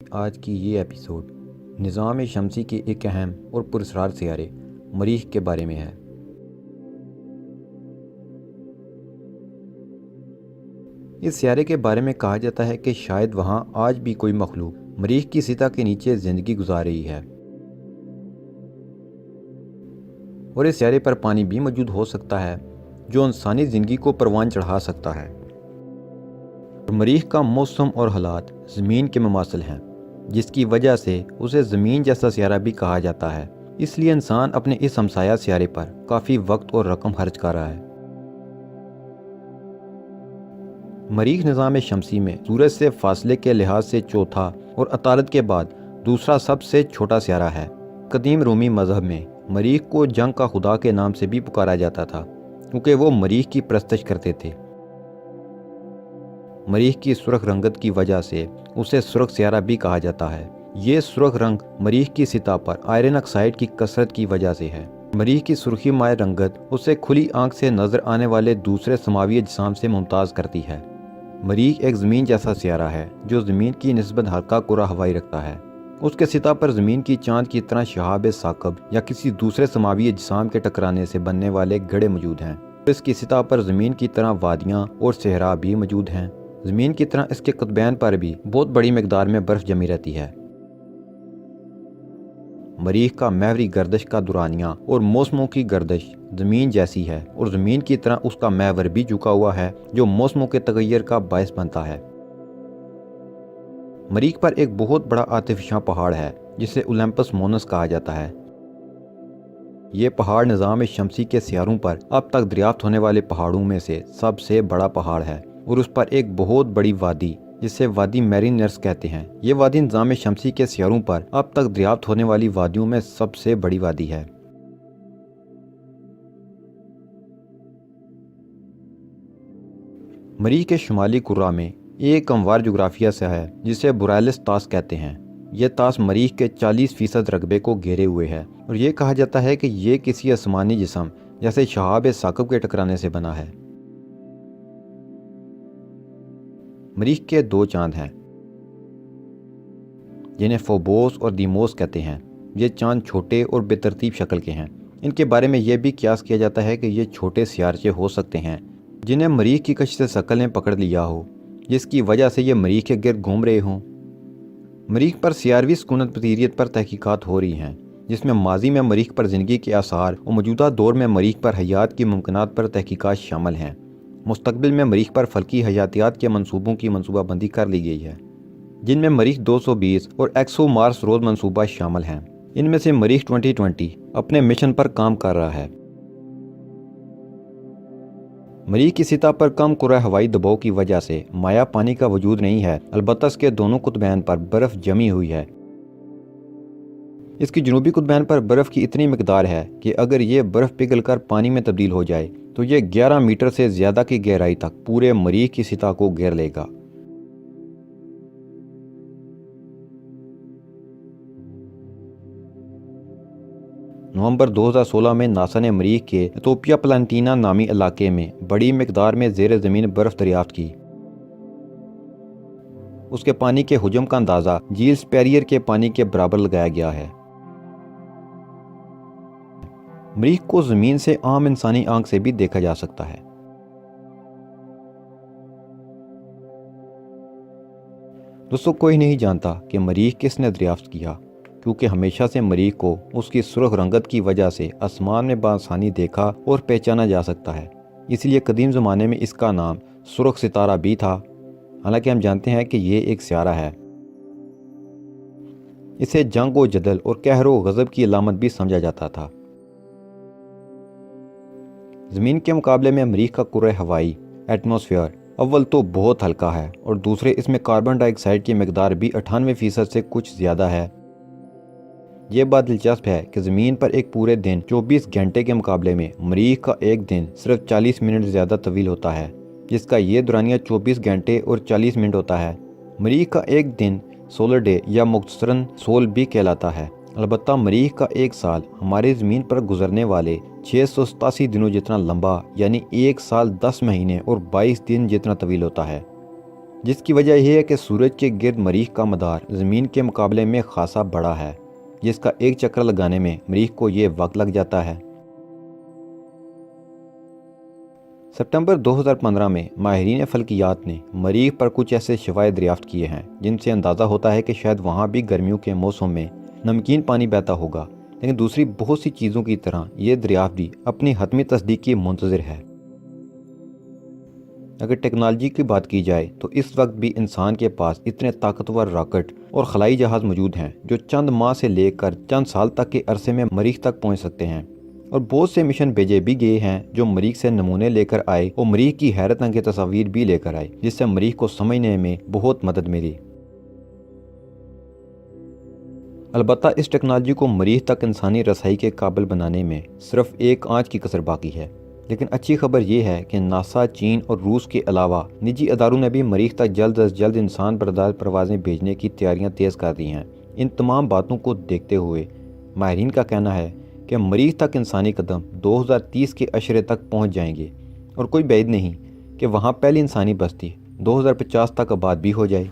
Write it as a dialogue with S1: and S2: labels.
S1: آج کی یہ ایپیسوڈ نظام شمسی کے ایک اہم اور پراسرار سیارے مریخ کے بارے میں ہے۔ اس سیارے کے بارے میں کہا جاتا ہے کہ شاید وہاں آج بھی کوئی مخلوق مریخ کی سطح کے نیچے زندگی گزار رہی ہے، اور اس سیارے پر پانی بھی موجود ہو سکتا ہے جو انسانی زندگی کو پروان چڑھا سکتا ہے۔ مریخ کا موسم اور حالات زمین کے مماثل ہیں، جس کی وجہ سے اسے زمین جیسا سیارہ بھی کہا جاتا ہے۔ اس لیے انسان اپنے اس ہمسایہ سیارے پر کافی وقت اور رقم خرچ کر رہا ہے۔ مریخ نظام شمسی میں سورج سے فاصلے کے لحاظ سے چوتھا اور عطارد کے بعد دوسرا سب سے چھوٹا سیارہ ہے۔ قدیم رومی مذہب میں مریخ کو جنگ کا خدا کے نام سے بھی پکارا جاتا تھا، کیونکہ وہ مریخ کی پرستش کرتے تھے۔ مریخ کی سرخ رنگت کی وجہ سے اسے سرخ سیارہ بھی کہا جاتا ہے۔ یہ سرخ رنگ مریخ کی سطح پر آئرن آکسائڈ کی کثرت کی وجہ سے ہے۔ مریخ کی سرخی مائع رنگت اسے کھلی آنکھ سے نظر آنے والے دوسرے سماوی اجسام سے ممتاز کرتی ہے۔ مریخ ایک زمین جیسا سیارہ ہے جو زمین کی نسبت ہلکا کرہ ہوائی رکھتا ہے۔ اس کے سطح پر زمین کی چاند کی طرح شہاب ثاقب یا کسی دوسرے سماوی اجسام کے ٹکرانے سے بننے والے گڑھے موجود ہیں۔ اس کی سطح پر زمین کی طرح وادیاں اور صحرا بھی موجود ہیں۔ زمین کی طرح اس کے قطبین پر بھی بہت بڑی مقدار میں برف جمی رہتی ہے۔ مریخ کا محوری گردش کا دورانیہ اور موسموں کی گردش زمین جیسی ہے، اور زمین کی طرح اس کا محور بھی جھکا ہوا ہے جو موسموں کے تغیر کا باعث بنتا ہے۔ مریخ پر ایک بہت بڑا آتشفشاں پہاڑ ہے جسے اولمپس مونس کہا جاتا ہے۔ یہ پہاڑ نظام شمسی کے سیاروں پر اب تک دریافت ہونے والے پہاڑوں میں سے سب سے بڑا پہاڑ ہے، اور اس پر ایک بہت بڑی وادی جسے وادی میرینرز کہتے ہیں۔ یہ وادی نظام شمسی کے سیاروں پر اب تک دریافت ہونے والی وادیوں میں سب سے بڑی وادی ہے۔ مریخ کے شمالی کرہ میں ایک ہموار جغرافیہ سے ہے جسے بورائلس طاس کہتے ہیں۔ یہ طاس مریخ کے 40% رقبے کو گھیرے ہوئے ہے، اور یہ کہا جاتا ہے کہ یہ کسی آسمانی جسم جیسے شہاب ثاقب کے ٹکرانے سے بنا ہے۔ مریخ کے 2 چاند ہیں جنہیں فوبوس اور دیموس کہتے ہیں۔ یہ چاند چھوٹے اور بے ترتیب شکل کے ہیں۔ ان کے بارے میں یہ بھی قیاس کیا جاتا ہے کہ یہ چھوٹے سیارچے ہو سکتے ہیں جنہیں مریخ کی کشش ثقل نے پکڑ لیا ہو، جس کی وجہ سے یہ مریخ کے گرد گھوم رہے ہوں۔ مریخ پر سیاروی سکونت پذیریت پر تحقیقات ہو رہی ہیں، جس میں ماضی میں مریخ پر زندگی کے آثار اور موجودہ دور میں مریخ پر حیات کی ممکنات پر تحقیقات شامل ہیں۔ مستقبل میں مریخ پر فلکی حیاتیات کے منصوبوں کی منصوبہ بندی کر لی گئی ہے، جن میں مریخ 220 اور ایکسو مارس رود منصوبہ شامل ہیں۔ ان میں سے مریخ 2020 اپنے مشن پر کام کر رہا ہے۔ مریخ کی سطح پر کم کرہ ہوائی دباؤ کی وجہ سے مائع پانی کا وجود نہیں ہے، البتہ اس کے دونوں قطبین پر برف جمی ہوئی ہے۔ اس کی جنوبی قطبین پر برف کی اتنی مقدار ہے کہ اگر یہ برف پگھل کر پانی میں تبدیل ہو جائے تو یہ 11 میٹر سے زیادہ کی گہرائی تک پورے مریخ کی سطح کو گھیر لے گا۔ نومبر 2016 میں ناسا نے مریخ کے ایتھوپیا پلانٹینا نامی علاقے میں بڑی مقدار میں زیر زمین برف دریافت کی۔ اس کے پانی کے حجم کا اندازہ جھیل سپیریئر کے پانی کے برابر لگایا گیا ہے۔ مریخ کو زمین سے عام انسانی آنکھ سے بھی دیکھا جا سکتا ہے۔ دوستو، کوئی نہیں جانتا کہ مریخ کس نے دریافت کیا، کیونکہ ہمیشہ سے مریخ کو اس کی سرخ رنگت کی وجہ سے آسمان میں بآسانی دیکھا اور پہچانا جا سکتا ہے۔ اس لیے قدیم زمانے میں اس کا نام سرخ ستارہ بھی تھا، حالانکہ ہم جانتے ہیں کہ یہ ایک سیارہ ہے۔ اسے جنگ و جدل اور قہر و غضب کی علامت بھی سمجھا جاتا تھا۔ زمین کے مقابلے میں مریخ کا کرہ ہوائی ایٹماسفیئر اول تو بہت ہلکا ہے، اور دوسرے اس میں کاربن ڈائی آکسائڈ کی مقدار بھی 98% سے کچھ زیادہ ہے۔ یہ بات دلچسپ ہے کہ زمین پر ایک پورے دن 24 گھنٹے کے مقابلے میں مریخ کا ایک دن صرف 40 منٹ زیادہ طویل ہوتا ہے، جس کا یہ دورانیہ 24 گھنٹے اور 40 منٹ ہوتا ہے۔ مریخ کا ایک دن سولر ڈے یا مختصراً سول بھی کہلاتا ہے۔ البتہ مریخ کا ایک سال ہماری زمین پر گزرنے والے 687 دنوں جتنا لمبا، یعنی ایک سال 10 مہینے اور 22 دن جتنا طویل ہوتا ہے۔ جس کی وجہ یہ ہے کہ سورج کے گرد مریخ کا مدار زمین کے مقابلے میں خاصا بڑا ہے، جس کا ایک چکر لگانے میں مریخ کو یہ وقت لگ جاتا ہے۔ ستمبر 2015 میں ماہرین فلکیات نے مریخ پر کچھ ایسے شعاع دریافت کیے ہیں جن سے اندازہ ہوتا ہے کہ شاید وہاں بھی گرمیوں کے موسم میں نمکین پانی بہتا ہوگا، لیکن دوسری بہت سی چیزوں کی طرح یہ دریافت بھی اپنی حتمی تصدیق کی منتظر ہے۔ اگر ٹیکنالوجی کی بات کی جائے تو اس وقت بھی انسان کے پاس اتنے طاقتور راکٹ اور خلائی جہاز موجود ہیں جو چند ماہ سے لے کر چند سال تک کے عرصے میں مریخ تک پہنچ سکتے ہیں، اور بہت سے مشن بھیجے بھی گئے ہیں جو مریخ سے نمونے لے کر آئے اور مریخ کی حیرت انگیز تصاویر بھی لے کر آئے، جس سے مریخ کو سمجھنے میں بہت مدد ملی۔ البتہ اس ٹیکنالوجی کو مریخ تک انسانی رسائی کے قابل بنانے میں صرف ایک آنچ کی کسر باقی ہے، لیکن اچھی خبر یہ ہے کہ ناسا، چین اور روس کے علاوہ نجی اداروں نے بھی مریخ تک جلد از جلد انسان بردار پروازیں بھیجنے کی تیاریاں تیز کر دی ہیں۔ ان تمام باتوں کو دیکھتے ہوئے ماہرین کا کہنا ہے کہ مریخ تک انسانی قدم 2030 کے عشرے تک پہنچ جائیں گے، اور کوئی بعید نہیں کہ وہاں پہلی انسانی بستی 2050 تک آباد بھی ہو جائے۔